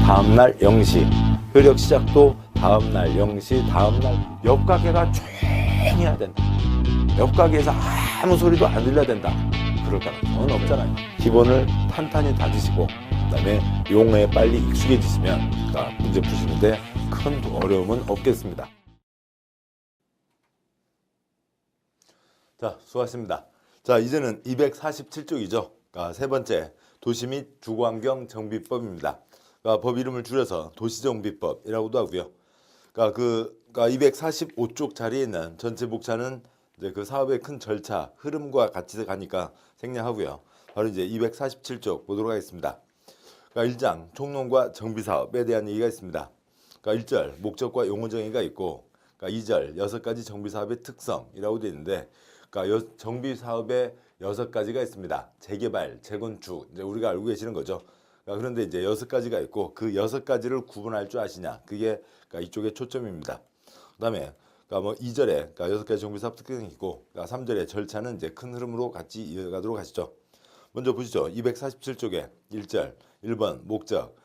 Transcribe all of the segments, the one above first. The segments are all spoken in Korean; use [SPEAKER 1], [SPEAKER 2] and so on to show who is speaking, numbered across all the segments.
[SPEAKER 1] 다음날 0시, 효력 시작도 다음날 0시, 다음날 옆 가게가 조용히 해야 된다. 옆 가게에서 아무 소리도 안 들려야 된다. 그럴 가능성은 없잖아요. 기본을 탄탄히 다지시고 그다음에 용어에 빨리 익숙해지시면 문제 푸시는데 큰 어려움은 없겠습니다. 자, 수고하셨습니다. 자, 이제는 247쪽이죠. 세 번째, 도시 및 주거환경 정비법입니다. 법 이름을 줄여서 도시정비법이라고도 하고요. 245쪽 자리에 있는 전체 복차는 이제 그 사업의 큰 절차, 흐름과 같이 가니까 생략하고요. 바로 이제 247쪽 보도록 하겠습니다. 1장 총론과 정비사업에 대한 얘기가 있습니다. 1절 목적과 용어 정의가 있고 2절 6가지 정비사업의 특성이라고 되어 있는데 정비사업에 6가지가 있습니다. 재개발, 재건축, 이제 우리가 알고 계시는 거죠. 그런데 이제 6가지가 있고 그 6가지를 구분할 줄 아시냐, 그게 이쪽의 초점입니다. 그 다음에 2절에 6가지 정비사업 특징이 있고 3절에 절차는 이제 큰 흐름으로 같이 이어가도록 하시죠. 먼저 보시죠. 247쪽에 1절 1번 목적,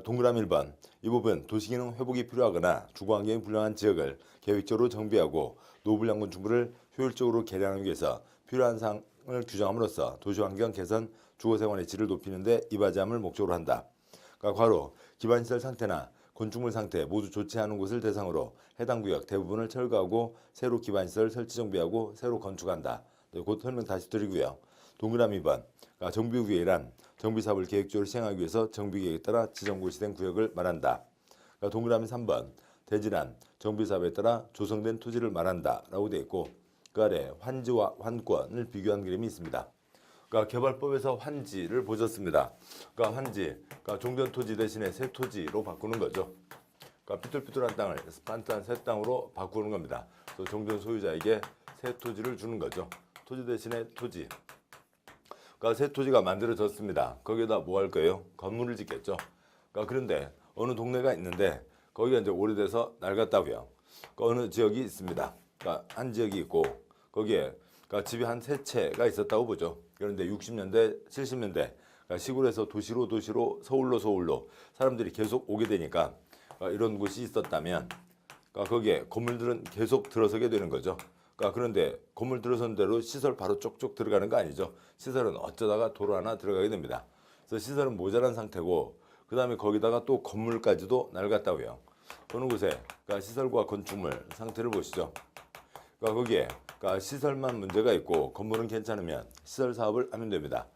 [SPEAKER 1] 동그라미 1번 이 부분 도시기능 회복이 필요하거나 주거환경이 불량한 지역을 계획적으로 정비하고 노블량 건축물을 효율적으로 개량하기 위해서 필요한 사항을 규정함으로써 도시환경 개선, 주거생활의 질을 높이는 데 이바지함을 목적으로 한다. 괄호 기반시설 상태나 건축물 상태 모두 좋지 않은 곳을 대상으로 해당 구역 대부분을 철거하고 새로 기반시설 설치 정비하고 새로 건축한다. 곧 설명 다시 드리고요. 동그라미 2번 정비구역이란 정비사업을 계획적으로 시행하기 위해서 정비계획에 따라 지정고시된 구역을 말한다. 동그라미 3번 대지란 정비사업에 따라 조성된 토지를 말한다 라고 되어 있고 그 아래 환지와 환권을 비교한 그림이 있습니다. 개발법에서 환지를 보셨습니다. 환지, 종전토지 대신에 새 토지로 바꾸는 거죠. 삐뚤삐뚤한 땅을 스판트한 새 땅으로 바꾸는 겁니다. 또 종전 소유자에게 새 토지를 주는 거죠. 토지 대신에 토지. 새 토지가 만들어졌습니다. 거기에다 뭐 할 거예요? 건물을 짓겠죠. 그런데 어느 동네가 있는데 거기가 이제 오래돼서 낡았다고요. 어느 지역이 있습니다. 한 지역이 있고 거기에 집이 한 3채가 있었다고 보죠. 그런데 60년대, 70년대 시골에서 도시로 서울로 사람들이 계속 오게 되니까 이런 곳이 있었다면 거기에 건물들은 계속 들어서게 되는 거죠. 그런데 건물 들어선 대로 시설 바로 쪽쪽 들어가는 거 아니죠. 시설은 어쩌다가 도로 하나 들어가게 됩니다. 그래서 시설은 모자란 상태고 그 다음에 거기다가 또 건물까지도 낡았다고요. 어느 곳에 시설과 건축물 상태를 보시죠. 거기에 시설만 문제가 있고 건물은 괜찮으면 시설 사업을 하면 됩니다.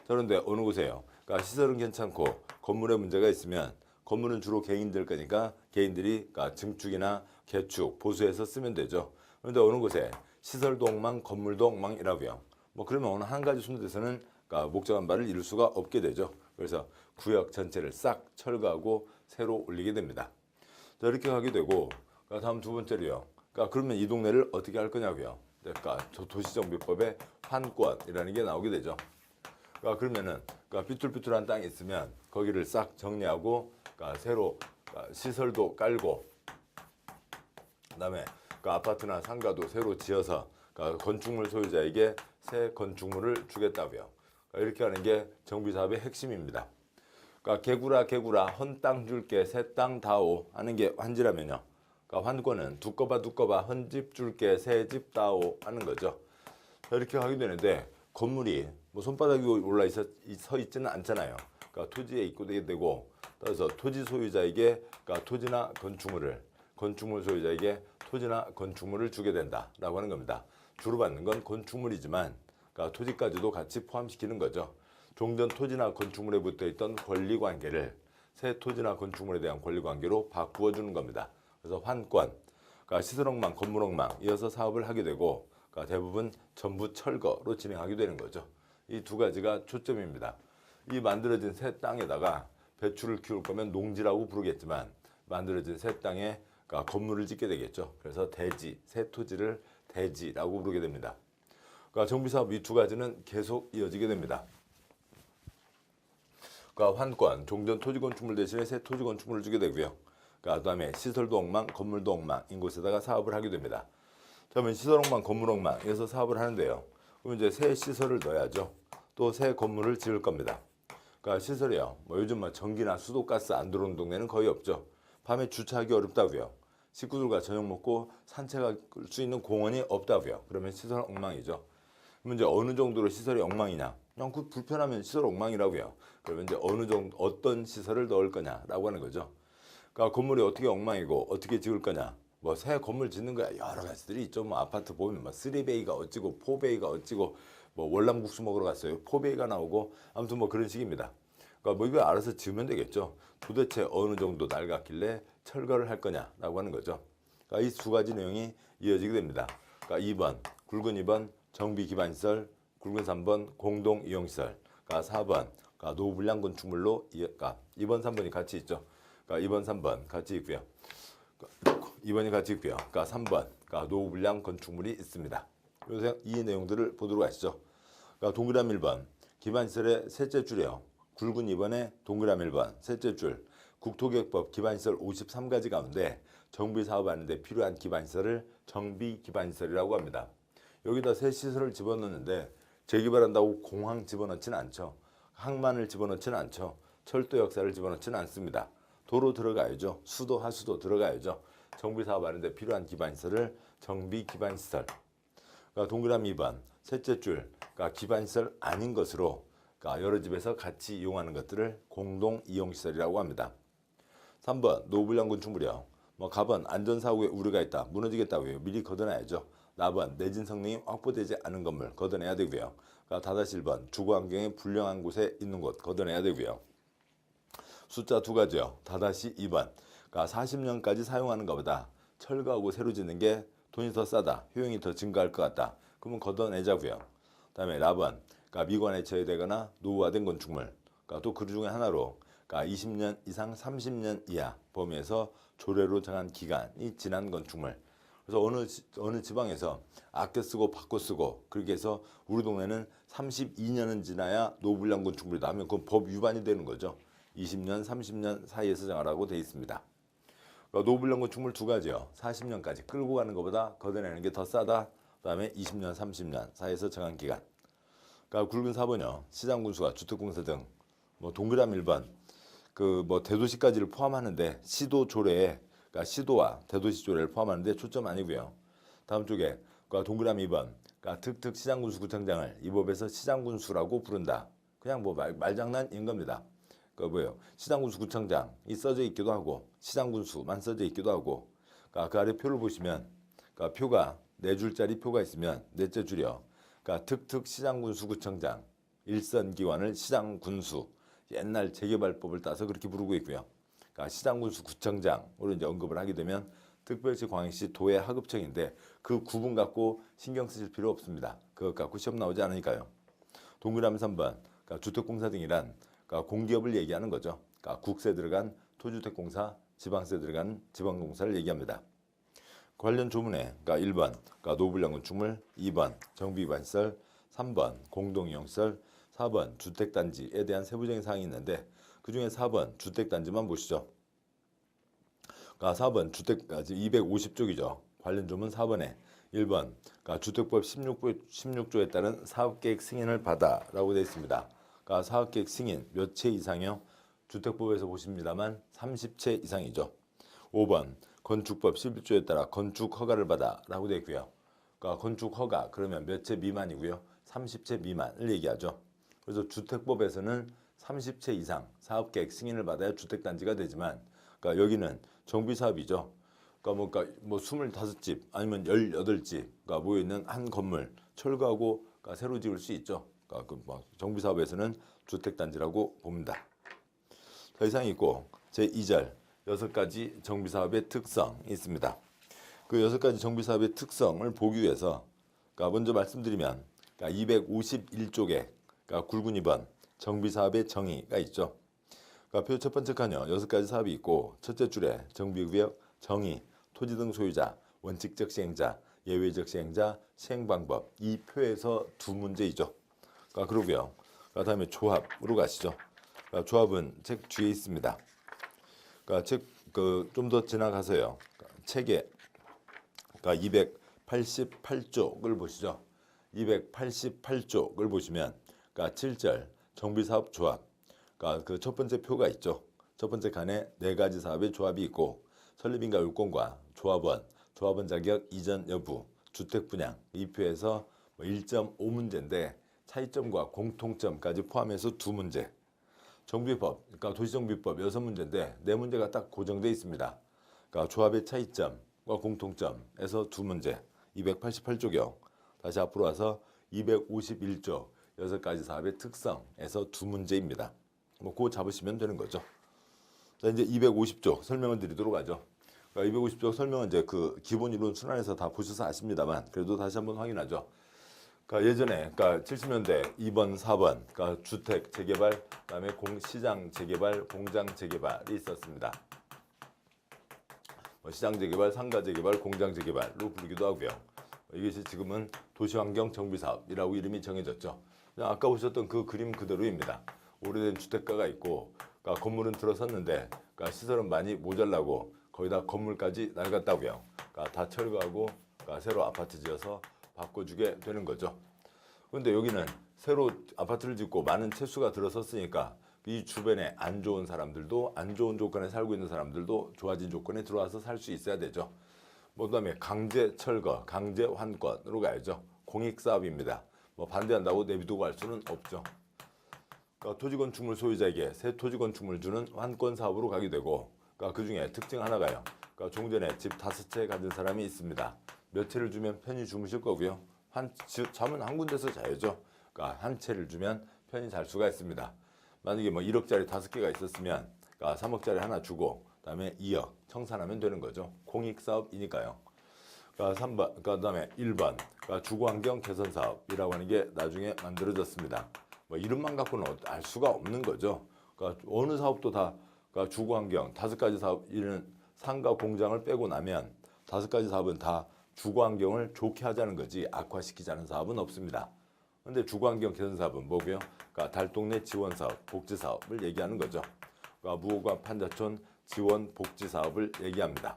[SPEAKER 1] 그런데 어느 곳에요. 시설은 괜찮고 건물에 문제가 있으면 건물은 주로 개인들 거니까 개인들이 증축이나 개축, 보수해서 쓰면 되죠. 그런데 어느 곳에 시설도 엉망, 건물도 엉망이라고요. 그러면 어느 한 가지 순서에서는 목적한 바를 이룰 수가 없게 되죠. 그래서 구역 전체를 싹 철거하고 새로 올리게 됩니다. 자, 이렇게 하게 되고 다음 두 번째로요. 그러면 이 동네를 어떻게 할 거냐고요. 도시정비법에 환권이라는 게 나오게 되죠. 그러면은 삐뚤삐뚤한 땅이 있으면 거기를 싹 정리하고 새로 시설도 깔고 그다음에 아파트나 상가도 새로 지어서 건축물 소유자에게 새 건축물을 주겠다고요. 이렇게 하는 게 정비사업의 핵심입니다. 개구라 헌 땅 줄게 새 땅 다오 하는 게 환지라면요. 환권은 두꺼봐 헌 집 줄게 새 집 다오 하는 거죠. 이렇게 하게 되는데 건물이 손바닥 위에 올라 서 있지는 않잖아요. 토지에 입고되게 되고 따라서 토지 소유자에게 토지나 건축물 소유자에게 토지나 건축물을 주게 된다라고 하는 겁니다. 주로 받는 건 건축물이지만 토지까지도 같이 포함시키는 거죠. 종전 토지나 건축물에 붙어있던 권리관계를 새 토지나 건축물에 대한 권리관계로 바꾸어 주는 겁니다. 그래서 환권, 시설 엉망, 건물 엉망 이어서 사업을 하게 되고 대부분 전부 철거로 진행하게 되는 거죠. 이 두 가지가 초점입니다. 이 만들어진 새 땅에다가 배추를 키울 거면 농지라고 부르겠지만 만들어진 새 땅에 건물을 짓게 되겠죠. 그래서 대지, 새 토지를 대지라고 부르게 됩니다. 정비사업 이 두 가지는 계속 이어지게 됩니다. 환권, 종전 토지 건축물 대신에 새 토지 건축물을 주게 되고요. 그 다음에 시설도 엉망, 건물도 엉망인 곳에다가 사업을 하게 됩니다. 그러면 시설 엉망, 건물 엉망에서 사업을 하는데요. 그럼 이제 새 시설을 넣어야죠. 또 새 건물을 지을 겁니다. 그러니까 시설이요. 뭐 요즘 뭐 전기나 수도, 가스 안 들어오는 동네는 거의 없죠. 밤에 주차하기 어렵다고요. 식구들과 저녁 먹고 산책할 수 있는 공원이 없다고요. 그러면 시설 엉망이죠. 그러면 이제 어느 정도로 시설이 엉망이냐? 그냥 그 불편하면 시설 엉망이라고요. 그러면 이제 어느 정도 어떤 시설을 넣을 거냐라고 하는 거죠. 그러니까 건물이 어떻게 엉망이고 어떻게 지을 거냐? 뭐 새 건물 짓는 거야 여러 가지들이 있죠. 뭐 아파트 보면 뭐 3베이가 어찌고 4베이가 어찌고 뭐 월남국수 먹으러 갔어요. 4베이가 나오고 아무튼 뭐 그런 식입니다. 그러니까 뭐 이거 알아서 지으면 되겠죠. 도대체 어느 정도 낡았길래 철거를 할 거냐라고 하는 거죠. 그러니까 이 두 가지 내용이 이어지게 됩니다. 그러니까 2번 굵은 2번 정비 기반시설, 굵은 3번 공동 이용시설, 그러니까 4번 그러니까 노후불량 건축물로 그러니까 2번 3번이 같이 있죠. 그러니까 2번 3번 같이 있고요. 2번이 같이 있고요. 그러니까 3번 그러니까 노후불량 건축물이 있습니다. 이 내용들을 보도록 하시죠. 그러니까 동그라미 1번 기반시설의 셋째 줄이요. 굵은 2번에 동그라미 1번 셋째 줄 국토계획법 기반시설 53가지 가운데 정비사업하는데 필요한 기반시설을 정비기반시설이라고 합니다. 여기다 새 시설을 집어넣는데 재개발한다고 공항 집어넣지는 않죠. 항만을 집어넣지는 않죠. 철도 역사를 집어넣지는 않습니다. 도로 들어가야죠. 수도 하수도 들어가야죠. 정비사업 하는데 필요한 기반시설을 정비기반시설. 그러니까 동그라미 2번 셋째 줄 그러니까 기반시설 아닌 것으로 그러니까 여러 집에서 같이 이용하는 것들을 공동이용시설이라고 합니다. 3번 노후불량 건축물이요. 뭐 가번 안전사고에 우려가 있다. 무너지겠다고요. 미리 걷어놔야죠. 나번 내진 성능이 확보되지 않은 건물 걷어내야 되고요. 그러니까 다다시 1번 주거환경이 불량한 곳에 있는 곳 걷어내야 되고요. 숫자 두 가지요. 다다시 2번 그러니까 40년까지 사용하는 것보다 철거하고 새로 짓는 게 돈이 더 싸다. 효용이 더 증가할 것 같다. 그러면 걷어내자고요. 그다음에 라번 그러니까 미관에 처해되거나 노후화된 건축물 그러니까 또 그 중에 하나로 그러니까 20년 이상 30년 이하 범위에서 조례로 정한 기간이 지난 건축물. 그래서 어느 지방에서 아껴 쓰고 바꿔 쓰고 그렇게 해서 우리 동네는 32년은 지나야 노후불량 건축물이다 하면 그건 법 위반이 되는 거죠. 20년, 30년 사이에서 정하라고 되어 있습니다. 그러니까 노후불량 건축물 두 가지요. 40년까지 끌고 가는 것보다 걷어내는 게 더 싸다. 그다음에 20년, 30년 사이에서 정한 기간. 그러니까 굵은 4번이요. 시장군수가 주택공사 등 뭐 동그라미 1번 그 뭐 대도시까지를 포함하는데 시도 조례에 그러니까 시도와 대도시 조례를 포함하는데 초점 아니고요. 다음 쪽에 그러니까 동그라미 2번 그러니까 특특 시장군수 구청장을 이 법에서 시장군수라고 부른다. 그냥 뭐 말장난인 겁니다. 그 뭐예요? 시장군수 구청장이 써져 있기도 하고 시장군수만 써져 있기도 하고 그러니까 그 아래 표를 보시면 그러니까 표가 4줄짜리 표가 있으면 넷째 줄이요. 그러니까 특특 시장군수 구청장 일선기관을 시장군수 옛날 재개발법을 따서 그렇게 부르고 있고요. 그러니까 시장군수 구청장으로 이제 언급을 하게 되면 특별시 광역시 도의 하급청인데 그 구분 갖고 신경 쓰실 필요 없습니다. 그것 갖고 시험 나오지 않으니까요. 동그라미 3번 그러니까 주택공사 등이란 그러니까 공기업을 얘기하는 거죠. 그러니까 국세 들어간 토주택공사, 지방세 들어간 지방공사를 얘기합니다. 관련 조문에 그러니까 1번 그러니까 노후불량 건축물, 2번 정비기반시설, 3번 공동이용시설, 4번 주택단지에 대한 세부적인 사항이 있는데 그중에 4번 주택단지만 보시죠. 그러니까 4번 주택까지 250쪽이죠. 관련 조문 4번에 1번 그러니까 주택법 16조에 따른 사업계획 승인을 받아라고 되어 있습니다. 그러니까 사업계획 승인 몇 채 이상이요? 주택법에서 보십니다만 30채 이상이죠. 5번 건축법 11조에 따라 건축 허가를 받아라고 되어 있고요. 그러니까 건축 허가 그러면 몇 채 미만이고요. 30채 미만을 얘기하죠. 그래서 주택법에서는 30채 이상 사업계획 승인을 받아야 주택단지가 되지만 그러니까 여기는 정비사업이죠. 그러니까 뭐 25집 아니면 18집 모여있는 한 건물 철거하고 그러니까 새로 지을 수 있죠. 그러니까 뭐 정비사업에서는 주택단지라고 봅니다. 더 이상 있고 제2절 6가지 정비사업의 특성이 있습니다. 그 6가지 정비사업의 특성을 보기 위해서 그러니까 먼저 말씀드리면 그러니까 251쪽에 그러니까 굵은 2번 정비사업의 정의가 있죠. 그러니까 표 첫 번째 칸이요. 6가지 사업이 있고 첫째 줄에 정비구역, 정의, 토지 등 소유자, 원칙적 시행자, 예외적 시행자, 시행방법 이 표에서 두 문제이죠. 그러니까 그러고요. 다음에 조합으로 가시죠. 그러니까 조합은 책 뒤에 있습니다. 그러니까 책 좀 더 지나가서요. 책에 그러니까 288쪽을 보시죠. 288쪽을 보시면 그러니까 7절 정비사업 조합 그러니까 그 첫 번째 표가 있죠. 첫 번째 칸에 네 가지 사업의 조합이 있고 설립인가 요건과 조합원 자격 이전 여부, 주택 분양 이 표에서 1.5문제인데 차이점과 공통점까지 포함해서 2문제. 정비법, 그러니까 도시정비법 6문제인데 4문제가 딱 고정되어 있습니다. 그러니까 조합의 차이점과 공통점에서 2문제, 288조경. 다시 앞으로 와서 251조 6가지 사업의 특성에서 2문제입니다. 그거 잡으시면 되는 거죠. 자, 이제 250조 설명을 드리도록 하죠. 그러니까 250조 설명은 이제 그 기본 이론 순환에서 다 보셔서 아십니다만 그래도 다시 한번 확인하죠. 그러니까 예전에 그러니까 70년대 2번, 4번 그러니까 주택 재개발, 그다음에 시장 재개발, 공장 재개발이 있었습니다. 시장 재개발, 상가 재개발, 공장 재개발로 부르기도 하고요. 이것이 지금은 도시환경 정비사업이라고 이름이 정해졌죠. 아까 보셨던 그 그림 그대로입니다. 오래된 주택가가 있고 그러니까 건물은 들어섰는데 그러니까 시설은 많이 모자라고 거기다 건물까지 낡았다고요. 그러니까 다 철거하고 그러니까 새로 아파트 지어서 바꿔주게 되는 거죠. 그런데 여기는 새로 아파트를 짓고 많은 채수가 들어섰으니까 이 주변에 안 좋은 사람들도 안 좋은 조건에 살고 있는 사람들도 좋아진 조건에 들어와서 살 수 있어야 되죠. 그다음에 강제 철거, 강제 환권으로 가야죠. 공익사업입니다. 반대한다고 내비두고 할 수는 없죠. 그러니까 토지건축물 소유자에게 새 토지건축물을 주는 환권 사업으로 가게 되고 그러니까 그중에 특징 하나가요. 그러니까 종전에 집 5채 가진 사람이 있습니다. 몇 채를 주면 편히 주무실 거고요. 잠은 한 군데서 자야죠. 그러니까 한 채를 주면 편히 잘 수가 있습니다. 만약에 1억짜리 5개가 있었으면 그러니까 3억짜리 하나 주고 그다음에 2억 청산하면 되는 거죠. 공익사업이니까요. 그러니까 3번, 그다음에 1번 그러니까 주거환경 개선 사업이라고 하는 게 나중에 만들어졌습니다. 이름만 갖고는 알 수가 없는 거죠. 그러니까 어느 사업도 다 그러니까 주거환경 5가지 사업 이런 상가 공장을 빼고 나면 5가지 사업은 다 주거환경을 좋게 하자는 거지 악화시키자는 사업은 없습니다. 그런데 주거환경 개선 사업은 뭐고요? 그러니까 달동네 지원 사업, 복지 사업을 얘기하는 거죠. 그러니까 무허가 판자촌 지원 복지 사업을 얘기합니다.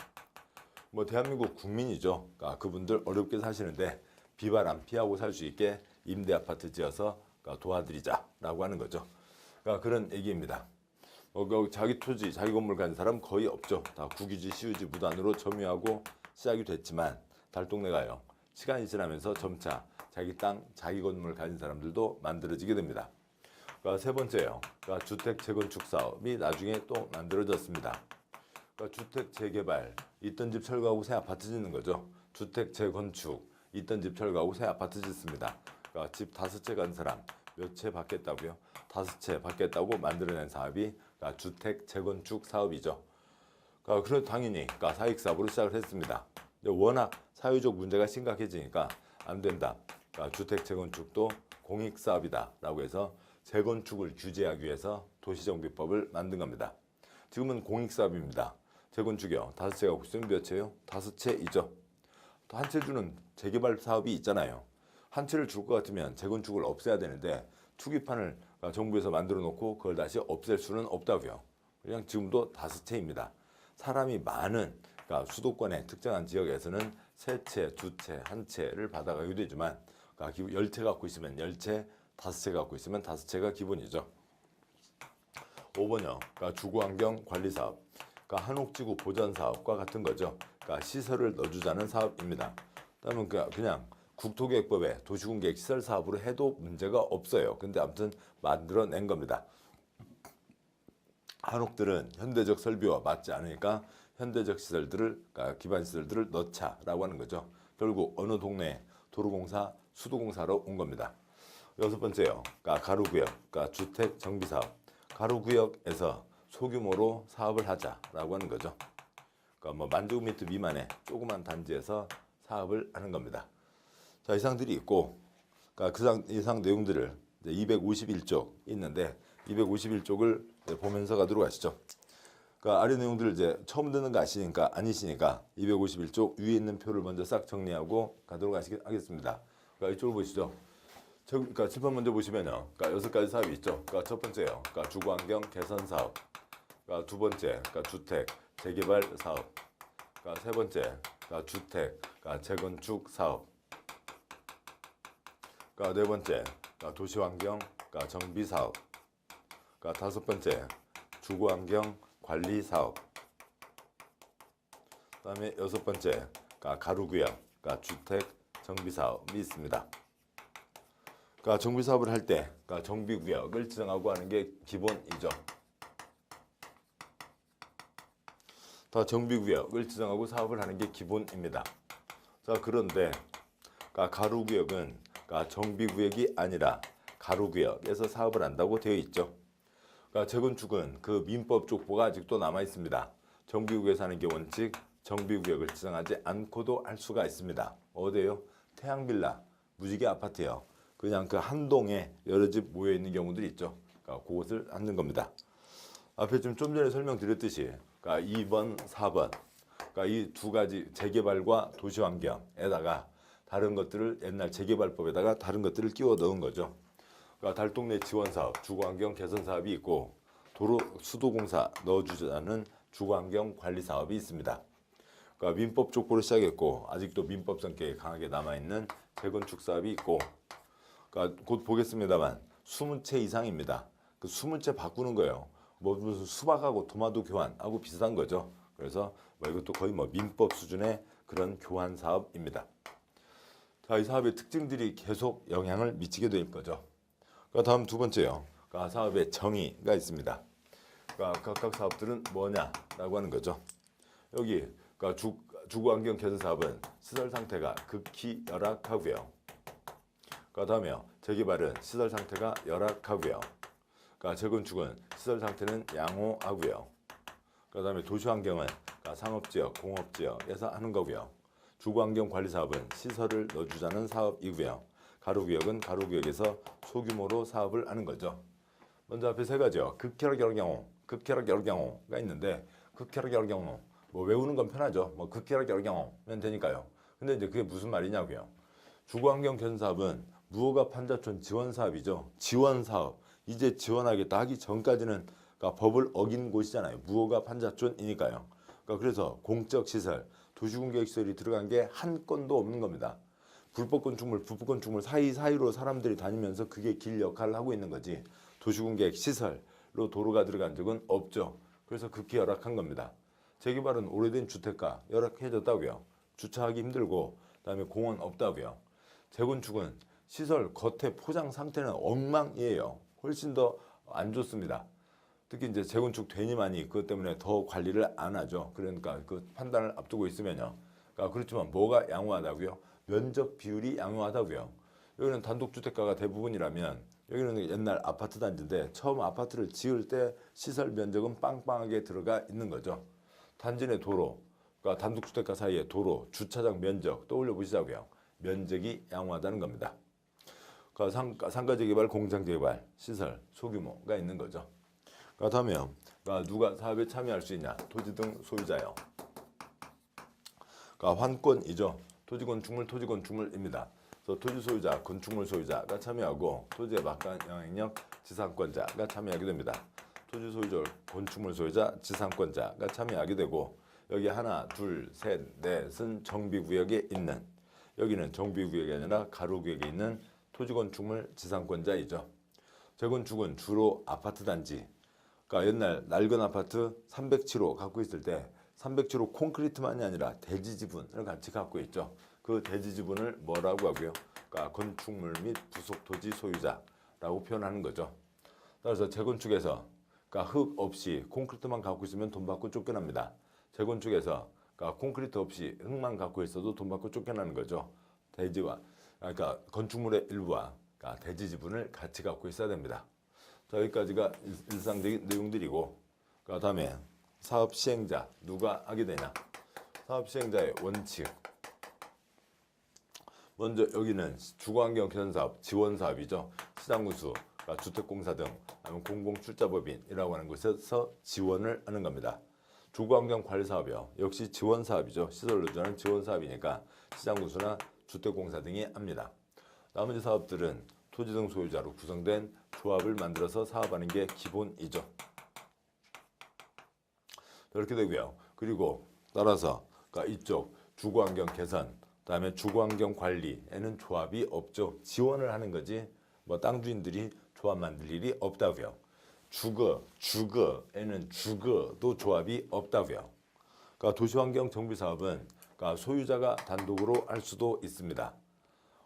[SPEAKER 1] 대한민국 국민이죠. 그러니까 그분들 어렵게 사시는데 비바람 피하고 살 수 있게 임대 아파트 지어서 도와드리자라고 하는 거죠. 그러니까 그런 얘기입니다. 자기 토지, 자기 건물 가진 사람 거의 없죠. 다 국유지, 시유지, 무단으로 점유하고 시작이 됐지만 달동네가요. 시간이 지나면서 점차 자기 땅, 자기 건물 가진 사람들도 만들어지게 됩니다. 그러니까 세 번째요. 그러니까 주택 재건축 사업이 나중에 또 만들어졌습니다. 그러니까 주택 재개발, 있던 집 철거하고 새 아파트 짓는 거죠. 주택 재건축, 있던 집 철거하고 새 아파트 짓습니다. 그러니까 집 5채 간 사람 몇 채 받겠다고요? 5채 받겠다고 만들어낸 사업이 그러니까 주택 재건축 사업이죠. 그래서 당연히 그러니까 사익 사업으로 시작을 했습니다. 워낙 사회적 문제가 심각해지니까 안 된다. 그러니까 주택 재건축도 공익 사업이다라고 해서 재건축을 규제하기 위해서 도시정비법을 만든 겁니다. 지금은 공익 사업입니다. 재건축이요. 5채 갖고 있으면 몇 채요? 5채이죠. 또 한 채 주는 재개발 사업이 있잖아요. 한 채를 줄 것 같으면 재건축을 없애야 되는데 투기판을 정부에서 만들어 놓고 그걸 다시 없앨 수는 없다고요. 그냥 지금도 5채입니다. 사람이 많은 그러니까 수도권의 특정한 지역에서는 3채, 2채, 1채를 받아가기도 되지만 그러니까 10채 갖고 있으면 10채, 5채 갖고 있으면 5채가 기본이죠. 5번요. 그러니까 주거환경 관리사업, 그러니까 한옥지구 보전사업과 같은 거죠. 그러니까 시설을 넣어주자는 사업입니다. 그다음에 그냥 국토계획법에 도시군계획 시설 사업으로 해도 문제가 없어요. 근데 아무튼 만들어낸 겁니다. 한옥들은 현대적 설비와 맞지 않으니까 현대적 시설들을 그러니까 기반 시설들을 넣자라고 하는 거죠. 결국 어느 동네에 도로공사, 수도공사로 온 겁니다. 6번째요. 그러니까 가로구역, 그러니까 주택 정비 사업. 가로구역에서 소규모로 사업을 하자라고 하는 거죠. 그러니까 만제곱미터 미만의 조그만 단지에서 사업을 하는 겁니다. 자, 이상들이 있고, 그러니까 이상 내용들을 251쪽 있는데 251쪽을 보면서 가도록 하시죠. 그러니까 아래 내용들을 이제 처음 듣는 거 아니시니까 251쪽 위에 있는 표를 먼저 싹 정리하고 가도록 하겠습니다. 그러니까 이쪽을 보시죠. 그러니까 칠판 먼저 보시면요. 그러니까 6가지 사업이 있죠. 그러니까 첫 번째요. 그러니까 주거환경 개선 사업. 그러니까 두 번째, 그러니까 주택 재개발 사업. 그러니까 세 번째, 그러니까 주택 그러니까 재건축 사업. 그러니까 네 번째, 그러니까 도시환경 그러니까 정비 사업. 그러니까 다섯 번째 주거환경 관리 사업. 그다음에 여섯 번째 그러니까 가로구역, 그러니까 주택 정비 사업이 있습니다. 그러니까 정비 사업을 할 때 그러니까 정비구역을 지정하고 하는 게 기본이죠. 다 정비구역을 지정하고 사업을 하는 게 기본입니다. 자, 그런데 그러니까 가로구역은 그러니까 정비구역이 아니라 가로구역에서 사업을 한다고 되어 있죠. 그러니까 재건축은 그 민법 족보가 아직도 남아 있습니다. 정비구역에서 하는 게 원칙, 정비구역을 지정하지 않고도 할 수가 있습니다. 어디에요? 태양빌라, 무지개 아파트요. 그냥 그 한 동에 여러 집 모여 있는 경우들이 있죠. 그러니까 그것을 하는 겁니다. 앞에 좀 전에 설명드렸듯이 그러니까 2번, 4번 그러니까 이 두 가지 재개발과 도시환경에다가 다른 것들을 옛날 재개발법에다가 다른 것들을 끼워 넣은 거죠. 그러니까 달동네 지원사업, 주거환경 개선사업이 있고 도로 수도공사 넣어주자는 주거환경 관리사업이 있습니다. 그러니까 민법 족보로 시작했고 아직도 민법 성격이 강하게 남아있는 재건축 사업이 있고 그러니까 곧 보겠습니다만 20채 이상입니다. 그 20채 바꾸는 거예요. 뭐 무슨 수박하고 토마토 교환하고 비슷한 거죠. 그래서 뭐 이것도 거의 뭐 민법 수준의 그런 교환 사업입니다. 자, 이 사업의 특징들이 계속 영향을 미치게 될 거죠. 그러니까 다음 두 번째요. 그러니까 사업의 정의가 있습니다. 그러니까 각각 사업들은 뭐냐라고 하는 거죠. 여기 그러니까 주거환경 개선 사업은 시설 상태가 극히 열악하고요. 그다음에 재개발은 시설 상태가 열악하고요. 그러니까 재건축은 시설 상태는 양호하고요. 그다음에 도시환경은 그러니까 상업지역, 공업지역에서 하는 거고요. 주거환경 관리 사업은 시설을 넣어주자는 사업이고요. 가로구역은 가로구역에서 소규모로 사업을 하는 거죠. 먼저 앞에 세 가지요. 극혈악 여러 경우, 극혈악 여러 경우가 있는데 극혈악 여러 경우 뭐 외우는 건 편하죠. 뭐 극혈악 여러 경우면 되니까요. 근데 이제 그게 무슨 말이냐고요. 주거환경 개선 사업은 무허가 판자촌 지원 사업이죠. 지원 사업. 이제 지원하겠다 하기 전까지는 그러니까 법을 어긴 곳이잖아요. 무허가 판자촌이니까요. 그러니까 그래서 공적 시설, 도시공개역 시설이 들어간 게 한 건도 없는 겁니다. 불법 건축물, 불법 건축물 사이사이로 사람들이 다니면서 그게 길 역할을 하고 있는 거지. 도시공개역 시설로 도로가 들어간 적은 없죠. 그래서 극히 열악한 겁니다. 재개발은 오래된 주택가 열악해졌다고요. 주차하기 힘들고 그다음에 공원 없다고요. 재건축은 시설 겉에 포장 상태는 엉망이에요. 훨씬 더 안 좋습니다. 특히 이제 재건축 되니 많이 그것 때문에 더 관리를 안 하죠. 그러니까 그 판단을 앞두고 있으면요. 그러니까 그렇지만 뭐가 양호하다고요? 면적 비율이 양호하다고요. 여기는 단독주택가가 대부분이라면 여기는 옛날 아파트 단지인데 처음 아파트를 지을 때 시설 면적은 빵빵하게 들어가 있는 거죠. 단지 내 도로, 그러니까 단독주택가 사이에 도로, 주차장 면적 떠올려 보시자고요. 면적이 양호하다는 겁니다. 그러니까 상가재개발, 공장재개발, 시설, 소규모가 있는 거죠. 그다음에 그러니까 누가 사업에 참여할 수 있냐? 토지 등 소유자요. 그러니까 환권이죠. 토지 건축물입니다. 그래서 토지 소유자, 건축물 소유자가 참여하고 토지의 막간 영향력 지상권자가 참여하게 됩니다. 토지 소유자, 건축물 소유자, 지상권자가 참여하게 되고 여기 하나, 둘, 셋, 넷은 정비구역에 있는 여기는 정비구역이 아니라 가로구역에 있는 토지 건축물 지상권자이죠. 재건축은 주로 아파트 단지 그러니까 옛날 낡은 아파트 307호 갖고 있을 때 307호 콘크리트만이 아니라 대지 지분을 같이 갖고 있죠. 그 대지 지분을 뭐라고 하고요? 그러니까 건축물 및 부속 토지 소유자라고 표현하는 거죠. 따라서 재건축에서 그러니까 흙 없이 콘크리트만 갖고 있으면 돈 받고 쫓겨납니다. 재건축에서 그러니까 콘크리트 없이 흙만 갖고 있어도 돈 받고 쫓겨나는 거죠. 대지와 그러니까 건축물의 일부와 그러니까 대지 지분을 같이 갖고 있어야 됩니다. 자, 여기까지가 일상적인 내용들이고 그다음에 사업 시행자 누가 하게 되냐? 사업 시행자의 원칙. 먼저 여기는 주거환경 개선사업, 지원사업이죠. 시장군수, 그러니까 주택공사 등 아니면 공공출자법인이라고 하는 곳에서 지원을 하는 겁니다. 주거환경 관리사업이요. 역시 지원사업이죠. 시설 노조는 지원사업이니까 시장군수나 주택공사 등이 합니다. 나머지 사업들은 토지 등 소유자로 구성된 조합을 만들어서 사업하는 게 기본이죠. 이렇게 되고요. 그리고 따라서 그러니까 이쪽 주거환경 개선, 그다음에 주거환경 관리에는 조합이 없죠. 지원을 하는 거지 뭐 땅 주인들이 조합 만들 일이 없다고요. 주거에는 주거도 조합이 없다고요. 그러니까 도시환경 정비 사업은 그러니까 소유자가 단독으로 할 수도 있습니다.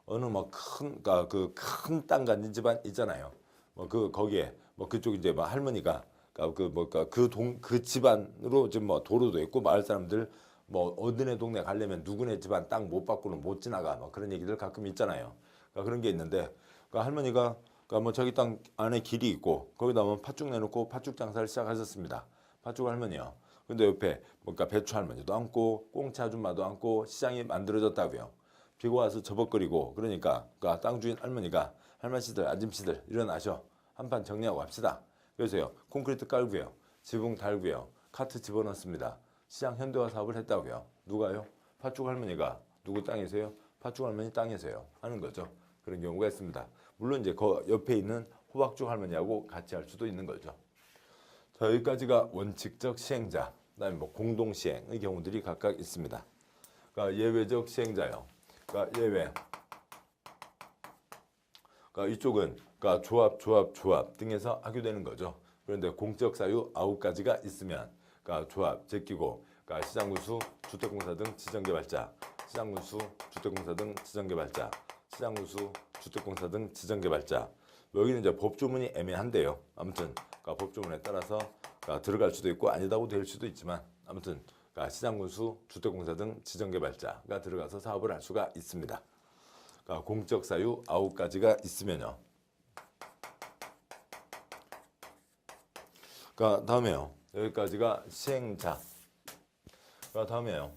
[SPEAKER 1] 어느 뭐 큰 그러니까 그 큰 땅 가진 집안 있잖아요. 뭐 그 거기에 뭐 그쪽 이제 뭐 할머니가 그러니까 그 집안으로 지금 뭐 도로도 있고 마을 사람들 뭐 어디네 동네 가려면 누구네 집안 땅 못 받고는 못 지나가 뭐 그런 얘기들 가끔 있잖아요. 그러니까 그런 게 있는데 그러니까 할머니가 그러니까 뭐 자기 땅 안에 길이 있고 거기다 뭐 팥죽 내놓고 팥죽 장사를 시작하셨습니다. 팥죽 할머니요. 근데 옆에 뭔가 배추 할머니도 앉고 꽁치 아줌마도 앉고 시장이 만들어졌다고요. 비가 와서 저벅거리고 그러니까 땅 주인 할머니가 할머니들 아줌씨들 일어나셔 한판 정리하고 합시다. 그래서요 콘크리트 깔고요 지붕 달고요 카트 집어넣습니다. 시장 현대화 사업을 했다고요. 누가요? 팥죽 할머니가 누구 땅이세요? 팥죽 할머니 땅이세요 하는 거죠. 그런 경우가 있습니다. 물론 이제 그 옆에 있는 호박죽 할머니하고 같이 할 수도 있는 거죠. 자, 여기까지가 원칙적 시행자, 그다음에 뭐 공동 시행의 경우들이 각각 있습니다. 그러니까 예외적 시행자요. 그러니까 예외. 그러니까 이쪽은 그러니까 조합 등에서 하게 되는 거죠. 그런데 공적 사유 9가지가 있으면 그러니까 조합 제끼고 그러니까 시장군수, 주택공사 등 지정개발자, 시장군수, 주택공사 등 지정개발자, 시장군수, 주택공사 등 지정개발자. 여기는 이제 법조문이 애매한데요. 아무튼 그러니까 법조문에 따라서 그러니까 들어갈 수도 있고 아니다고 될 수도 있지만 아무튼 그러니까 시장군수, 주택공사 등 지정개발자가 들어가서 사업을 할 수가 있습니다. 그러니까 공적 사유 9가지가 있으면요. 그러니까 다음에요. 여기까지가 시행자. 그러니까 다음에요.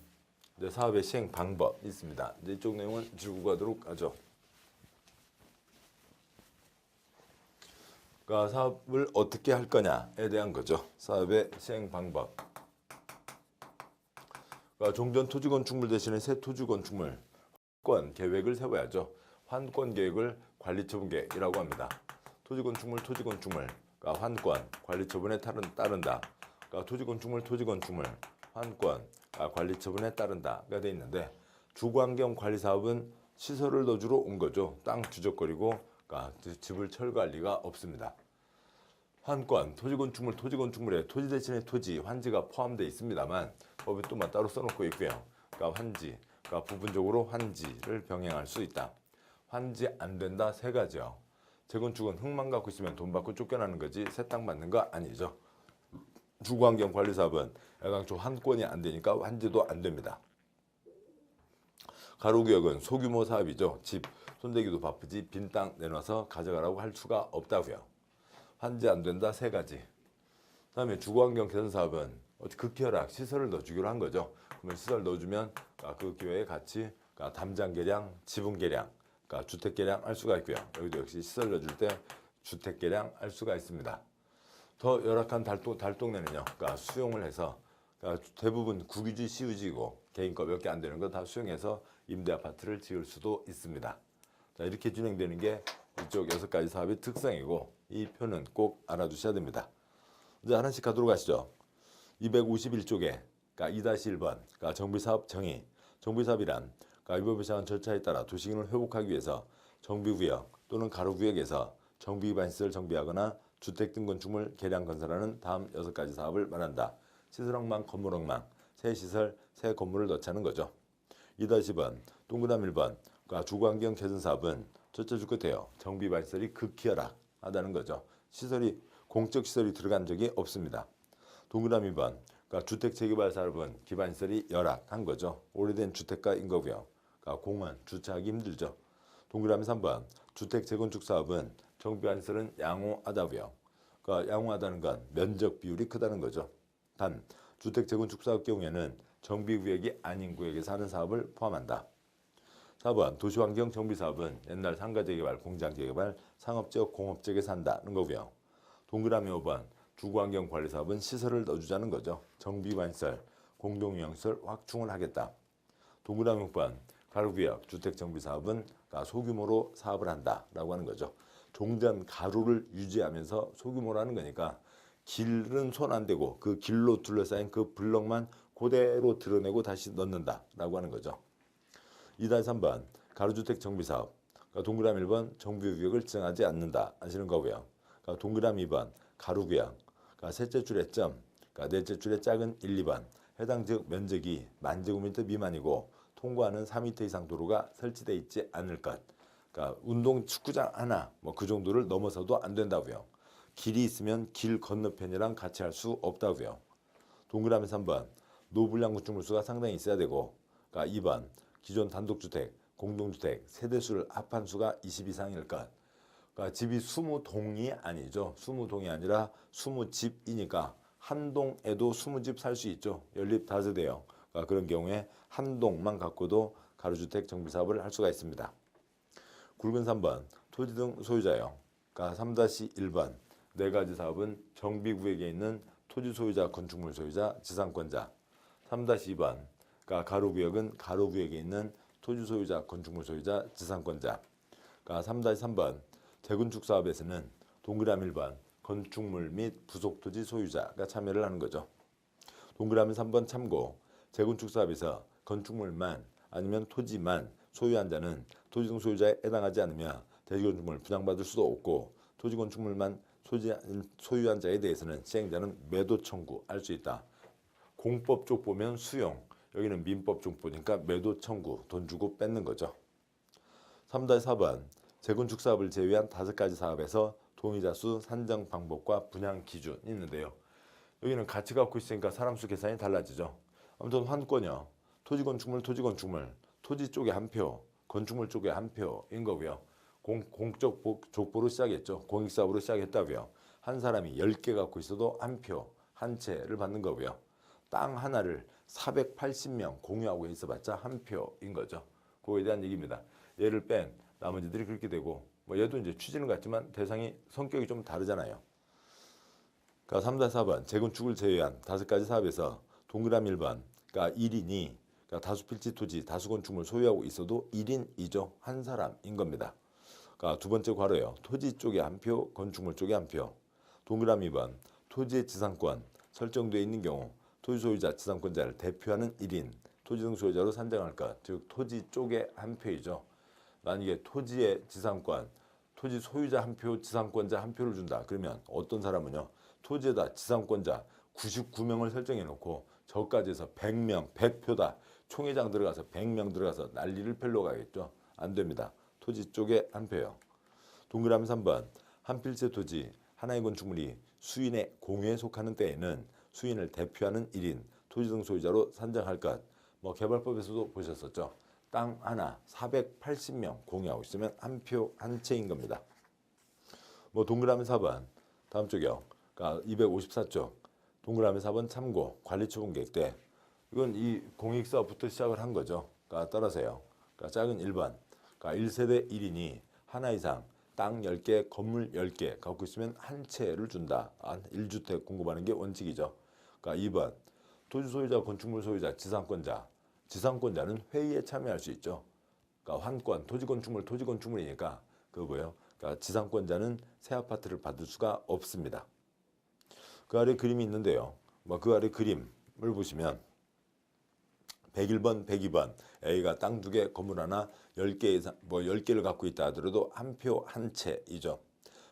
[SPEAKER 1] 이제 사업의 시행 방법 있습니다. 이제 이쪽 내용은 짚고 가도록 하죠. 그러니까 사업을 어떻게 할 거냐에 대한 거죠. 사업의 시행 방법. 그러니까 종전 토지 건축물 대신에 새 토지 건축물 환권 계획을 세워야죠. 환권 계획을 관리처분 계획이라고 합니다. 토지 건축물 그러니까 환권 관리처분에 따른다. 그러니까 토지 건축물 환권 관리처분에 따른다가 돼 있는데 주거환경 관리 사업은 시설을 넣어주러 온 거죠. 땅 뒤적거리고 그러니까 집을 철거할 리가 없습니다. 환권 토지건축물에 토지 대신에 토지 환지가 포함되어 있습니다만 법에 또 따로 써놓고 있고요. 그러니까 환지, 그러니까 부분적으로 환지를 병행할 수 있다. 환지 안 된다 세 가지요. 재건축은 흙만 갖고 있으면 돈 받고 쫓겨나는 거지 새 땅 받는 거 아니죠. 주거환경 관리 사업은 애당초 환권이 안 되니까 환지도 안 됩니다. 가로구역은 소규모 사업이죠. 집 손대기도 바쁘지 빈 땅 내놔서 가져가라고 할 수가 없다고요. 환지 안 된다 세 가지. 그다음에 주거환경 개선 사업은 극혈락 시설을 넣어주기로 한 거죠. 그러면 시설 넣어주면 그 기회에 같이 담장 개량, 지붕 개량, 주택 개량 할 수가 있고요. 여기도 역시 시설 넣어줄 때 주택 개량 할 수가 있습니다. 더 열악한 달동네는요. 수용을 해서 대부분 국유지, 시유지고 개인 거 몇 개 안 되는 거 다 수용해서 임대 아파트를 지을 수도 있습니다. 자, 이렇게 진행되는 게 이쪽 6가지 사업의 특성이고 이 표는 꼭 알아두셔야 됩니다. 이제 하나씩 가도록 하시죠. 251쪽에 2-1번 정비사업 정의. 정비사업이란 위법에 의한 절차에 따라 도시기능을 회복하기 위해서 정비구역 또는 가로구역에서 정비기반시설 정비하거나 주택 등 건축물 개량 건설하는 다음 6가지 사업을 말한다. 시설엉망, 건물엉망, 새 시설, 새 건물을 넣자는 거죠. 2-10번 동그라미 1번 주거환경 개선 사업은 첫째 줄 끝에요. 정비반시설이 극희열하다는 거죠. 공적 시설이 들어간 적이 없습니다. 동그라미 2번 주택 재개발 사업은 기반시설이 열악한 거죠. 오래된 주택가인 거고요. 공원 주차하기 힘들죠. 동그라미 3번 주택 재건축 사업은 정비반시설은 양호하다고요. 양호하다는 건 면적 비율이 크다는 거죠. 단 주택 재건축 사업 경우에는 정비구역이 아닌 구역에서 하는 사업을 포함한다. 4번 도시환경 정비사업은 옛날 상가재개발, 공장재개발, 상업지역, 공업지역에서 한다는 거고요. 동그라미 5번 주거환경관리사업은 시설을 넣어주자는 거죠. 정비반시설, 공동유형시설 확충을 하겠다. 동그라미 6번 가로구역 주택정비사업은 소규모로 사업을 한다라고 하는 거죠. 종전 가로를 유지하면서 소규모로 하는 거니까 길은 손 안 대고 그 길로 둘러싸인 그 블럭만 그대로 드러내고 다시 넣는다라고 하는 거죠. 2-3번 가로주택 정비사업 동그라미 1번 정비구역을 지정하지 않는다 하시는 거고요. 그러니까 동그라미 2번 가로구역. 그러니까 셋째 줄의 점. 그러니까 넷째 줄의 짝은 1, 2번. 해당 지역 면적이 10,000제곱미터 미만이고 통과하는 4m 이상 도로가 설치되어 있지 않을 것. 그러니까 운동 축구장 하나 뭐 그 정도를 넘어서도 안 된다고요. 길이 있으면 길 건너편이랑 같이 할 수 없다고요. 동그라미 3번 노불량 건축물수가 상당히 있어야 되고, 그러니까 2번 기존 단독주택, 공동주택, 세대수를 합한 수가 20 이상일 것. 그러니까 집이 20동이 아니죠. 20동이 아니라 20집이니까 한 동에도 20집 살 수 있죠. 연립 다세대형. 그러니까 그런 경우에 한 동만 갖고도 가로주택 정비사업을 할 수가 있습니다. 굵은 3번 토지 등 소유자요. 그러니까 3-1번 네 가지 사업은 정비구역에 있는 토지 소유자, 건축물 소유자, 지상권자. 3-2번 그러니까 가로구역은 가로구역에 있는 토지 소유자, 건축물 소유자, 지상권자. 그러니까 3-3번 재건축 사업에서는 동그라미 1번 건축물 및 부속 토지 소유자가 참여를 하는 거죠. 동그라미 3번 참고 재건축 사업에서 건축물만 아니면 토지만 소유한 자는 토지 등 소유자에 해당하지 않으며 대지건축물 분양받을 수도 없고 토지 건축물만 소유한 자에 대해서는 시행자는 매도 청구할 수 있다. 공법 쪽 보면 수용, 여기는 민법 쪽 보니까 매도 청구, 돈 주고 뺏는 거죠. 3-4번 재건축 사업을 제외한 5가지 사업에서 동의자 수, 산정 방법과 분양 기준이 있는데요. 여기는 같이 갖고 있으니까 사람 수 계산이 달라지죠. 아무튼 환권이요. 토지 건축물, 토지 쪽에 한 표, 건축물 쪽에 한 표인 거고요. 공적 족보로 시작했죠. 공익사업으로 시작했다고요. 한 사람이 10개 갖고 있어도 한 표, 한 채를 받는 거고요. 땅 하나를 480명 공유하고 있어봤자 한 표인 거죠. 그거에 대한 얘기입니다. 얘를 뺀 나머지들이 그렇게 되고, 뭐 얘도 이제 취지는 같지만 대상이 성격이 좀 다르잖아요. 그러니까 3-4번 재건축을 제외한 5가지 사업에서 동그라미 1번 그러니까 1인이 그러니까 다수필지 토지, 다수건축물 소유하고 있어도 1인이죠. 한 사람인 겁니다. 그러니까 두 번째 괄호예요. 토지 쪽에 한 표, 건축물 쪽에 한 표. 동그라미 2번 토지의 지상권 설정되어 있는 경우 토지 소유자, 지상권자를 대표하는 1인, 토지 등 소유자로 산정할 것. 즉 토지 쪽에 한 표이죠. 만약에 토지의 지상권, 토지 소유자 한 표, 지상권자 한 표를 준다. 그러면 어떤 사람은요. 토지에다 지상권자 99명을 설정해 놓고 저까지 해서 100명, 100표다. 총회장 들어가서 100명 들어가서 난리를 펴러 가겠죠. 안 됩니다. 토지 쪽에 한 표요. 동그라미 3번 한 필지 토지, 하나의 건축물이 수인의 공유에 속하는 때에는 수인을 대표하는 1인, 토지 등 소유자로 산정할 것. 뭐 개발법에서도 보셨었죠. 땅 하나 480명 공유하고 있으면 한 표 한 채인 겁니다. 뭐 동그라미 4번 다음 쪽이요. 그러니까 254쪽 동그라미 4번 참고 관리처분 계획 때 이건 이 공익사업부터 시작을 한 거죠. 그러니까 따라서요. 그러니까 작은 1번 그러니까 1세대 1인이 하나 이상 땅 10개, 건물 10개 갖고 있으면 한 채를 준다. 1주택 공급하는 게 원칙이죠. 그러니까 2번 토지 소유자, 건축물 소유자, 지상권자. 지상권자는 회의에 참여할 수 있죠. 그러니까 환권, 토지 건축물이니까 그거 뭐예요? 그러니까 지상권자는 새 아파트를 받을 수가 없습니다. 그 아래 그림이 있는데요. 뭐 그 아래 그림을 보시면 101번, 102번 A가 땅 2개, 건물 하나 10개 이상, 뭐 10개를 갖고 있다 하더라도 한 표 한 채이죠.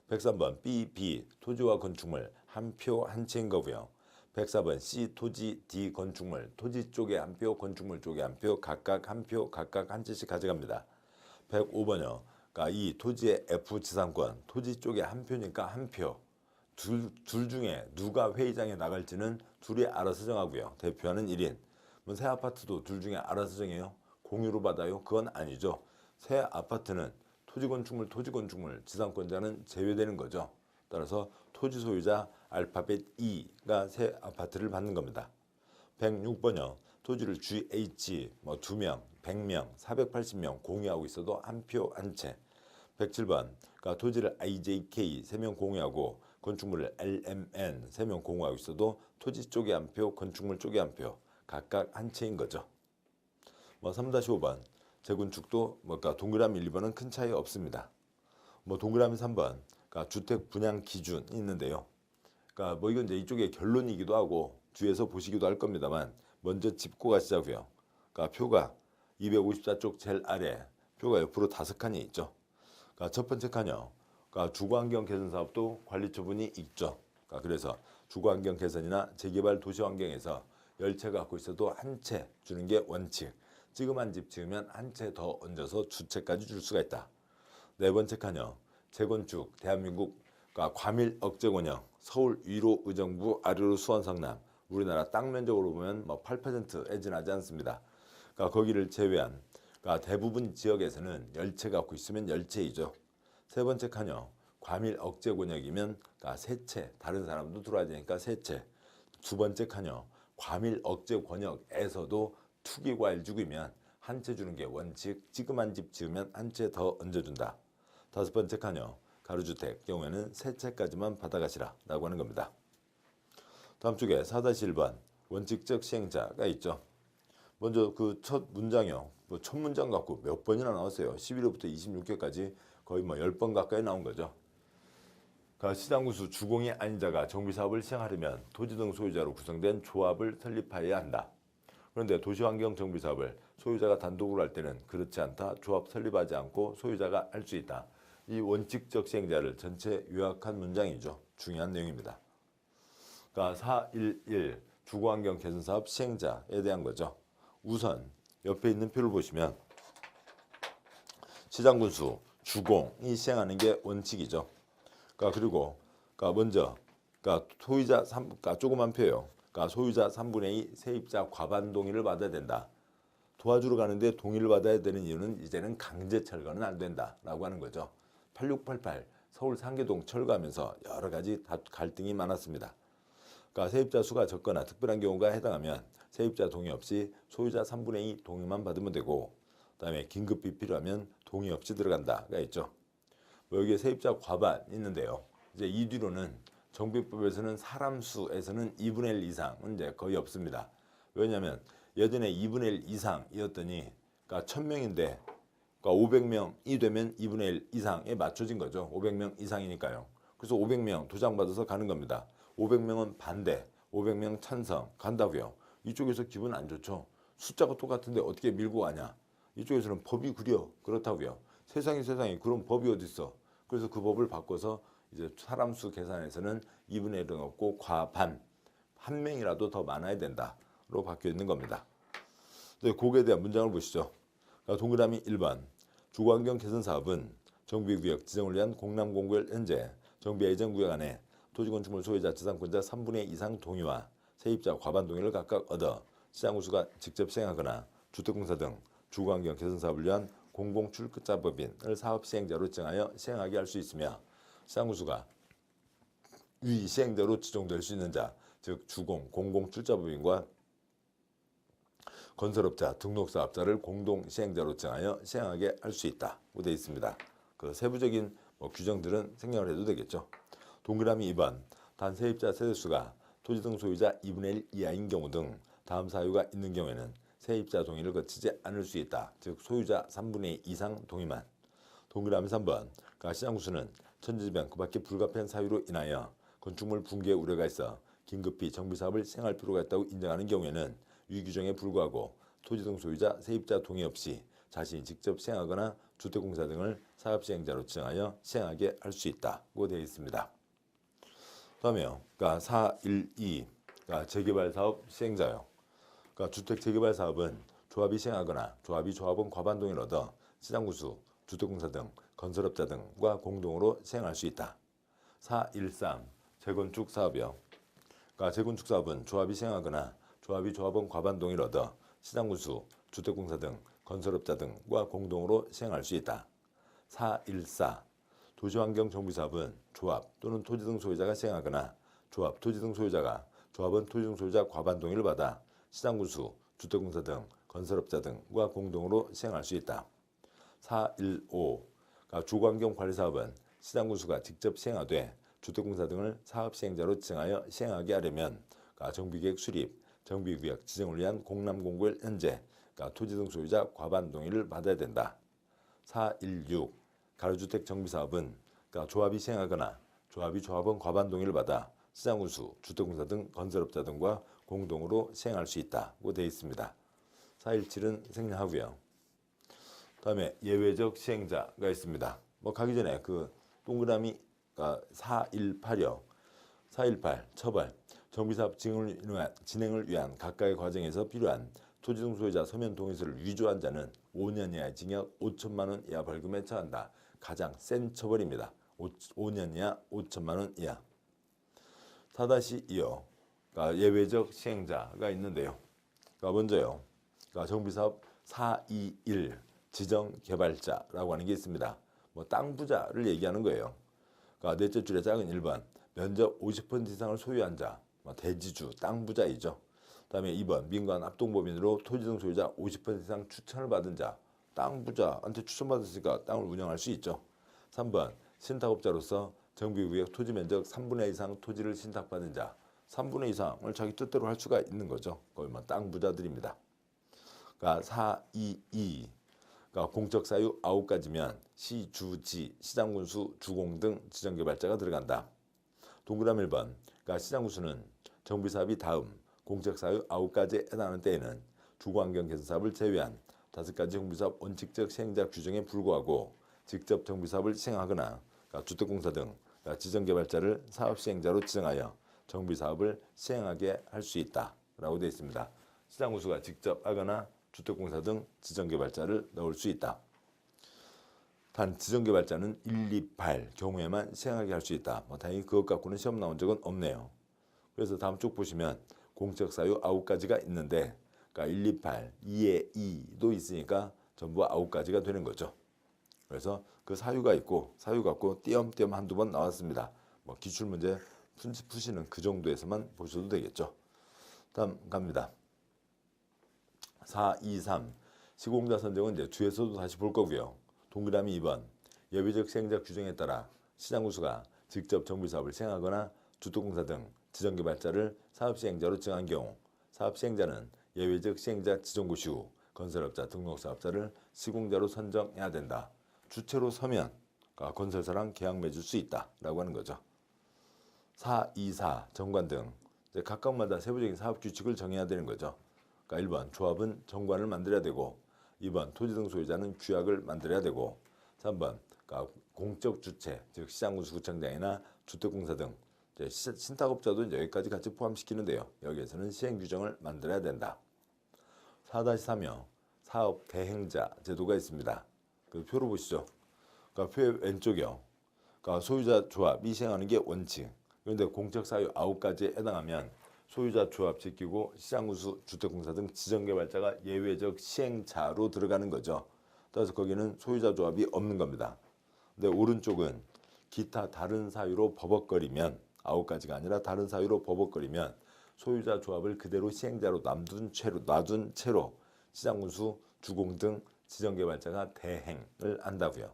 [SPEAKER 1] 103번 B 토지와 건축물 한 표 한 채인 거고요. 104번 C 토지, D 건축물, 토지 쪽에 한 표, 건축물 쪽에 한 표, 각각 한 표, 각각 한 채씩 가져갑니다. 105번요. 그러니까 이 토지의 F 지상권, 토지 쪽에 한 표니까 한 표. 둘 중에 누가 회의장에 나갈지는 둘이 알아서 정하고요. 대표하는 1인. 뭐 새 아파트도 둘 중에 알아서 정해요. 공유로 받아요? 그건 아니죠. 새 아파트는 토지 건축물, 지상권자는 제외되는 거죠. 따라서 토지 소유자 알파벳 E가 새 아파트를 받는 겁니다. 106번요. 토지를 GH 뭐 2명, 100명, 480명 공유하고 있어도 한 표 한 채. 107번. 그러니까 토지를 IJK 3명 공유하고 건축물을 LMN 3명 공유하고 있어도 토지 쪽에 한 표, 건축물 쪽에 한 표. 각각 한 채인 거죠. 뭐 3-5번. 재건축도 뭐 그러니까 동그라미 1번은 큰 차이 없습니다. 뭐 동그라미 3번. 그러니까 주택 분양 기준이 있는데요. 그러니까 뭐 이건 이제 이쪽에 결론이기도 하고 뒤에서 보시기도 할 겁니다만 먼저 짚고 가시자고요. 그러니까 표가 254쪽 제일 아래 표가 옆으로 5칸이 있죠. 그러니까 첫 번째 칸이요. 그러니까 주거환경 개선 사업도 관리 처분이 있죠. 그러니까 그래서 주거환경 개선이나 재개발 도시환경에서 10채 갖고 있어도 한 채 주는 게 원칙. 지금 집 지으면 한 채 더 얹어서 두 채까지 줄 수가 있다. 네 번째 칸이요. 재건축 대한민국 그러니까 과밀 억제 권역 서울 위로 의정부 아래로 수원 성남 우리나라 땅 면적으로 보면 뭐 8%에 지나지 않습니다. 그러니까 거기를 제외한 그러니까 대부분 지역에서는 10채 갖고 있으면 10채이죠. 세 번째 칸이요. 과밀 억제 권역이면 그러니까 3채 다른 사람도 들어와야 되니까 3채. 두 번째 칸이요. 과밀 억제 권역에서도 투기 과일 죽이면 한 채 주는 게 원칙. 지금 집 지으면 한 채 더 얹어준다. 다섯 번째 칸이요. 가로주택 경우에는 3채까지만 받아가시라 라고 하는 겁니다. 다음 쪽에 4-1번 원칙적 시행자가 있죠. 먼저 그 첫 문장이요. 뭐 첫 문장 갖고 몇 번이나 나왔어요. 11호부터 26회까지 거의 뭐 10번 가까이 나온 거죠. 그러니까 시장구수 주공이 아닌 자가 정비사업을 시행하려면 토지 등 소유자로 구성된 조합을 설립하여야 한다. 그런데 도시환경 정비사업을 소유자가 단독으로 할 때는 그렇지 않다. 조합 설립하지 않고 소유자가 할 수 있다. 이 원칙적 시행자를 전체 요약한 문장이죠. 중요한 내용입니다. 그러니까 4.1.1 주거환경 개선사업 시행자에 대한 거죠. 우선 옆에 있는 표를 보시면 시장군수 주공이 시행하는 게 원칙이죠. 그러니까 그리고 그러니까 먼저 그러니까 소유자 3 그러니까 조그만 표예요. 그러니까 소유자 3분의 2 세입자 과반 동의를 받아야 된다. 도와주러 가는데 동의를 받아야 되는 이유는 이제는 강제 철거는 안 된다라고 하는 거죠. 8688 서울 상계동 철거하면서 여러 가지 갈등이 많았습니다. 그러니까 세입자 수가 적거나 특별한 경우가 해당하면 세입자 동의 없이 소유자 3분의 2 동의만 받으면 되고 그다음에 긴급히 필요하면 동의 없이 들어간다가 있죠. 뭐 여기에 세입자 과반 있는데요. 이제 이 뒤로는 정비법에서는 사람 수에서는 2분의 1 이상은 이제 거의 없습니다. 왜냐하면 예전에 2분의 1 이상이었더니 그러니까 1000명인데 그러니까 500명이 되면 2분의 1 이상에 맞춰진 거죠. 500명 이상이니까요. 그래서 500명 도장받아서 가는 겁니다. 500명은 반대, 500명 찬성 간다고요. 이쪽에서 기분 안 좋죠. 숫자가 똑같은데 어떻게 밀고 가냐. 이쪽에서는 법이 구려 그렇다고요. 세상에 그런 법이 어디 있어. 그래서 그 법을 바꿔서 이제 사람 수 계산에서는 2분의 1은 없고 과반 한 명이라도 더 많아야 된다로 바뀌어 있는 겁니다. 거기에 대한 문장을 보시죠. 그러니까 동그라미 1번 주거환경 개선 사업은 정비구역 지정을 위한 공람공고일 현재 정비 예정 구역 안에 토지건축물 소유자 지상권자 3분의 2 이상 동의와 세입자 과반 동의를 각각 얻어 시장구수가 직접 시행하거나 주택공사 등 주거환경 개선 사업을 위한 공공출급자법인을 사업 시행자로 지정하여 시행하게 할 수 있으며 시장구수가 위 시행자로 지정될 수 있는 자, 즉 주공, 공공출자법인과 건설업자, 등록사업자를 공동 시행자로 정하여 시행하게 할 수 있다고 되어 있습니다. 그 세부적인 규정들은 생략을 해도 되겠죠. 동그라미 2번 단 세입자 세대수가 토지 등 소유자 2분의 1 이하인 경우 등 다음 사유가 있는 경우에는 세입자 동의를 거치지 않을 수 있다. 즉 소유자 3분의 2 이상 동의만. 동그라미 3번 시장구수는 천재지변 그 밖에 불가피한 사유로 인하여 건축물 붕괴 우려가 있어 긴급히 정비사업을 시행할 필요가 있다고 인정하는 경우에는 위 규정에 불구하고 토지 등 소유자 세입자 동의 없이 자신이 직접 시행하거나 주택공사 등을 사업시행자로 지정하여 시행하게 할 수 있다고 되어 있습니다. 다음에요. 4.1.2 재개발 사업 시행자요. 주택 재개발 사업은 조합이 시행하거나 조합이 조합원 과반 동의를 얻어 시장구수, 주택공사 등 건설업자 등과 공동으로 시행할 수 있다. 4.1.3 재건축 사업이요. 재건축 사업은 조합이 시행하거나 조합이 조합원 과반 동의를 얻어 시장구수, 주택공사 등 건설업자 등과 공동으로 시행할 수 있다. 4.1.4 도시환경 정비사업은 조합 또는 토지 등 소유자가 시행하거나 조합, 토지 등 소유자가 조합은 토지 등 소유자 과반 동의를 받아 시장구수, 주택공사 등 건설업자 등과 공동으로 시행할 수 있다. 4.1.5 주거환경 관리사업은 시장군수가 직접 시행하되 주택공사 등을 사업시행자로 지정하여 시행하게 하려면 정비계획 수립, 정비구역 지정을 위한 공람공고일 현재 토지 등 소유자 과반 동의를 받아야 된다. 4.1.6 가로주택 정비사업은 조합이 시행하거나 조합이 조합원 과반 동의를 받아 시장군수, 주택공사 등 건설업자 등과 공동으로 시행할 수 있다고 되어 있습니다. 4.1.7은 생략하고요. 다음에 예외적 시행자가 있습니다. 가기 전에 동그라미가 418이요. 418 처벌 정비사업 진행을 위한 각각의 과정에서 필요한 토지등 소유자 서면 동의서를 위조한 자는 5년 이하의 징역 5천만 원 이하 벌금에 처한다. 가장 센 처벌입니다. 5년 이하 5천만 원 이하. 4-2요. 예외적 시행자가 있는데요. 먼저요. 정비사업 421 지정개발자라고 하는 게 있습니다. 땅 부자를 얘기하는 거예요. 넷째 줄에 작은 1번 면적 50% 이상을 소유한 자, 대지주, 땅 부자이죠. 다음에 2번 민관 합동법인으로 토지등 소유자 50% 이상 추천을 받은 자, 땅 부자한테 추천받았으니까 땅을 운영할 수 있죠. 3번 신탁업자로서 정비구역 토지 면적 3분의 2 이상 토지를 신탁받은 자, 3분의 2 이상을 자기 뜻대로 할 수가 있는 거죠. 거의 땅 부자들입니다. 422 공적 사유 9가지면 시, 주, 지, 시장군수, 주공 등 지정개발자가 들어간다. 동그라미 1번 시장군수는 정비사업이 다음 공적 사유 9가지에 해당하는 때에는 주거환경 개선사업을 제외한 5가지 정비사업 원칙적 시행자 규정에 불구하고 직접 정비사업을 시행하거나 주택공사 등 지정개발자를 사업시행자로 지정하여 정비사업을 시행하게 할 수 있다라고 되어 있습니다. 시장군수가 직접 하거나 주택공사 등 지정개발자를 넣을 수 있다. 단 지정개발자는 128 경우에만 시행하게 할 수 있다. 다행히 그것 갖고는 시험 나온 적은 없네요. 그래서 다음 쭉 보시면 공적 사유 9가지가 있는데 128, 2에 2도 있으니까 전부 9가지가 되는 거죠. 그래서 그 사유가 있고 사유 갖고 띄엄띄엄 한두 번 나왔습니다. 기출문제 푸시는 그 정도에서만 보셔도 되겠죠. 다음 갑니다. 423 시공자 선정은 이제 뒤에서도 다시 볼 거고요. 동그라미 2번 예외적 시행자 규정에 따라 시장군수가 직접 정비사업을 시행하거나 주택공사 등 지정개발자를 사업시행자로 지정한 경우 사업시행자는 예외적 시행자 지정고 시후 건설업자 등록사업자를 시공자로 선정해야 된다. 주체로 서면 건설사랑 계약 맺을 수 있다라고 하는 거죠. 424 정관 등 각각마다 세부적인 사업규칙을 정해야 되는 거죠. 1번 조합은 정관을 만들어야 되고 2번 토지등 소유자는 규약을 만들어야 되고 3번 공적 주체 즉 시장군수구청장이나 주택공사 등 신탁업자도 여기까지 같이 포함시키는데요. 여기에서는 시행규정을 만들어야 된다. 4-3요. 사업 대행자 제도가 있습니다. 그 표로 보시죠. 표의 왼쪽이요. 소유자 조합이 시행하는 게 원칙. 그런데 공적 사유 9가지에 해당하면 소유자 조합 지키고 시장군수, 주택공사 등 지정개발자가 예외적 시행자로 들어가는 거죠. 따라서 거기는 소유자 조합이 없는 겁니다. 근데 오른쪽은 기타 다른 사유로 버벅거리면 9가지가 아니라 다른 사유로 버벅거리면 소유자 조합을 그대로 시행자로 놔둔 채로 시장군수, 주공 등 지정개발자가 대행을 한다고요.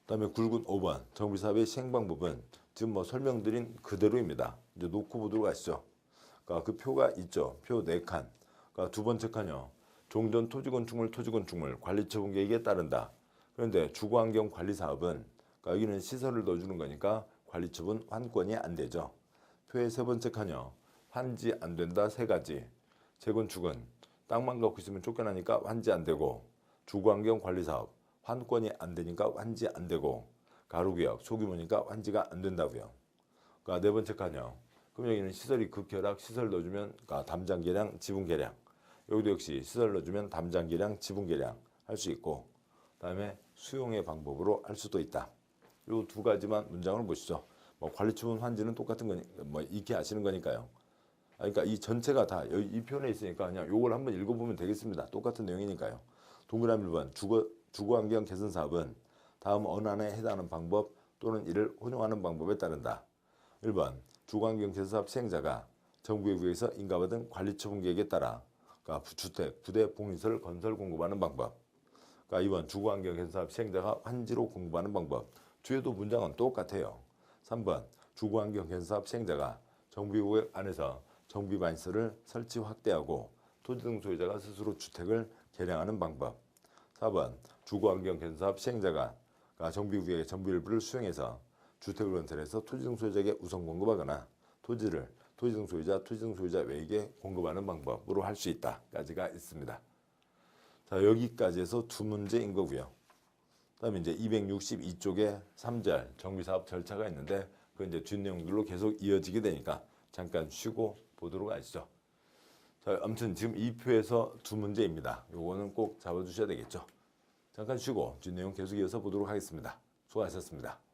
[SPEAKER 1] 그다음에 굵은 5번 정비사업의 시행 방법은 지금 설명드린 그대로입니다. 이제 놓고 보도록 하시죠. 그 표가 있죠. 표 4칸. 두 번째 칸이요. 종전 토지건축물 관리처분 계획에 따른다. 그런데 주거환경관리사업은 여기는 시설을 넣어주는 거니까 관리처분 환권이 안 되죠. 표의 세 번째 칸이요. 환지 안 된다 3가지. 재건축은 땅만 갖고 있으면 쫓겨나니까 환지 안 되고 주거환경관리사업 환권이 안 되니까 환지 안 되고 가로구역 소규모니까 환지가 안 된다고요. 네 번째 칸이요. 그럼 여기는 시설이 극혈약 시설 넣어주면 담장 계량 지분 계량 여기도 역시 시설 넣어주면 담장 계량 지분 계량 할 수 있고 그다음에 수용의 방법으로 할 수도 있다. 이 2가지만 문장을 보시죠. 관리처분 환지는 똑같은 거니 익히 아시는 거니까요. 그러니까 이 전체가 다 이 표현에 있으니까 그냥 요걸 한번 읽어보면 되겠습니다. 똑같은 내용이니까요. 동그라미 1번 주거환경 개선 사업은 다음 어느 하나에 해당하는 방법 또는 이를 혼용하는 방법에 따른다. 1번 주거환경 개선 사업 시행자가 정부의 구역에서 인가받은 관리처분 계획에 따라 주택, 부대, 복리시설 건설 공급하는 방법. 2번 주거환경 개선 사업 시행자가 환지로 공급하는 방법. 뒤에도 문장은 똑같아요. 3번 주거환경 개선 사업 시행자가 정비구역 안에서 정비반시설을 설치 확대하고 토지등 소유자가 스스로 주택을 개량하는 방법. 4번 주거환경 개선 사업 시행자가 정비구역의 전부 일부를 수용해서 주택을 건설해서 토지등 소유자에게 우선 공급하거나 토지를 토지등 소유자 외에게 공급하는 방법으로 할 수 있다까지가 있습니다. 자 여기까지 해서 2문제인 거고요. 그다음에 이제 262쪽에 3절 정비사업 절차가 있는데 그 이제 뒷내용들로 계속 이어지게 되니까 잠깐 쉬고 보도록 하시죠. 자, 아무튼 지금 이 표에서 두 문제입니다. 요거는 꼭 잡아주셔야 되겠죠. 잠깐 쉬고 뒷내용 계속 이어서 보도록 하겠습니다. 수고하셨습니다.